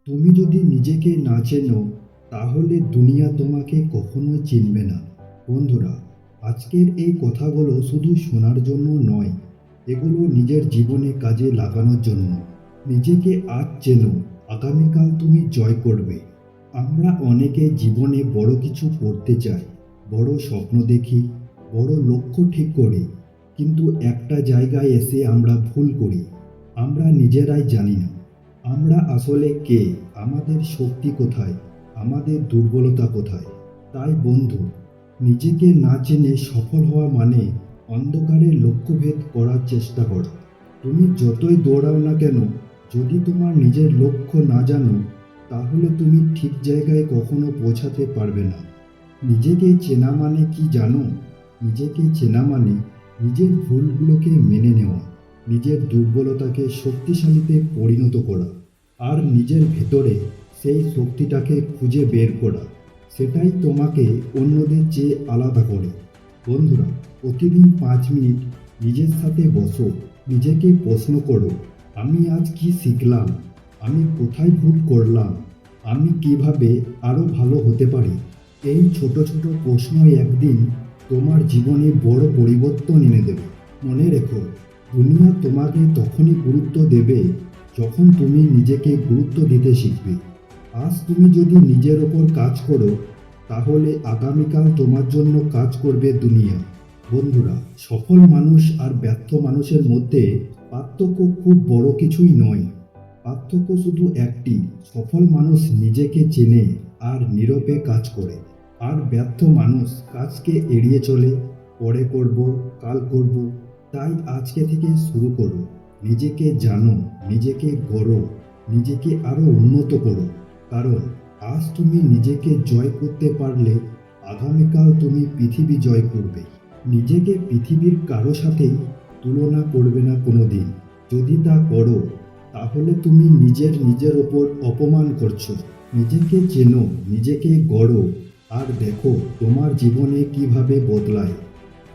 তুমি যদি নিজেকে না চেনো তাহলে দুনিয়া তোমাকে কখনোই চিনবে না। বন্ধুরা, আজকের এই কথাগুলো শুধু শোনার জন্য নয়, এগুলো নিজের জীবনে কাজে লাগানোর জন্য। নিজেকে আজ চেনো, আগামীকাল তুমি জয় করবে। আমরা অনেকে জীবনে বড় কিছু করতে চাই, বড় স্বপ্ন দেখি, বড় লক্ষ্য ঠিক করি, কিন্তু একটা জায়গায় এসে আমরা ভুল করি। আমরা নিজেরাই জানি না আমরা আসলে কে, আমাদের শক্তি কোথায়, আমাদের দুর্বলতা কোথায়। তাই বন্ধু, নিজেকে না জেনে সফল হওয়া মানে অন্ধকারে লক্ষ্যভেদ করার চেষ্টা করা। তুমি যতই দৌড়াও না কেন, যদি তোমার নিজের লক্ষ্য না জানো, তাহলে তুমি ঠিক জায়গায় কখনো পৌঁছাতে পারবে না। নিজেকে চেনা মানে কি জানো? নিজেকে চেনা মানে নিজের ভুলগুলোকে মেনে নেওয়া, নিজের দুর্বলতাকে শক্তিশালীতে পরিণত করা, আর নিজের ভেতরে সেই শক্তিটাকে খুঁজে বের করা। সেটাই তোমাকে অন্যদের চেয়ে আলাদা করে। বন্ধুরা, প্রতিদিন 5 মিনিট নিজের সাথে বসো, নিজেকে প্রশ্ন করো, আমি আজ কি শিখলাম, আমি কোথায় ভুল করলাম, আমি কিভাবে আরও ভালো হতে পারি। এই ছোট ছোট প্রশ্নই একদিন তোমার জীবনে বড় পরিবর্তন এনে দেবে। মনে রেখো, দুনিয়া তোমাকে তখনই গুরুত্ব দেবে যখন তুমি নিজেকে গুরুত্ব দিতে শিখবে। আজ তুমি যদি নিজের ওপর কাজ করো, তাহলে আগামীকাল তোমার জন্য কাজ করবে দুনিয়া। বন্ধুরা, সফল মানুষ আর ব্যর্থ মানুষের মধ্যে পার্থক্য খুব বড় কিছুই নয়। পার্থক্য শুধু একটি, সফল মানুষ নিজেকে চেনে আর নীরবে কাজ করে, আর ব্যর্থ মানুষ কাজকে এড়িয়ে চলে, পরে করব, কাল করব। তাই আজকে থেকে শুরু করো, নিজেকে জানো, নিজেকে গড়ো, নিজেকে আরও উন্নত করো। কারণ আজ তুমি নিজেকে জয় করতে পারলে আগামীকাল তুমি পৃথিবী জয় করবে। নিজেকে পৃথিবীর কারো সাথেই তুলনা করবে না কোনো দিন। যদি তা করো, তাহলে তুমি নিজের ওপর অপমান করছো। নিজেকে চেনো, নিজেকে গড়ো, আর দেখো তোমার জীবনে কিভাবে বদলায়।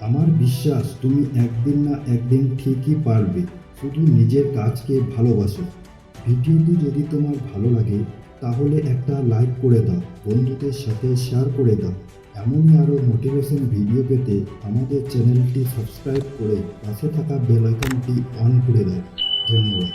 আমার বিশ্বাস তুমি একদিন না একদিন ঠিকই পারবে। শুধু নিজের কাজকে ভালোবাসো। ভিডিওটি যদি তোমার ভালো লাগে, তাহলে একটা লাইক করে দাও, বন্ধুদের সাথে শেয়ার করে দাও। এমনই আরও মোটিভেশন ভিডিও পেতে আমাদের চ্যানেলটি সাবস্ক্রাইব করে পাশে থাকা বেল আইকনটি অন করে দাও। ধন্যবাদ।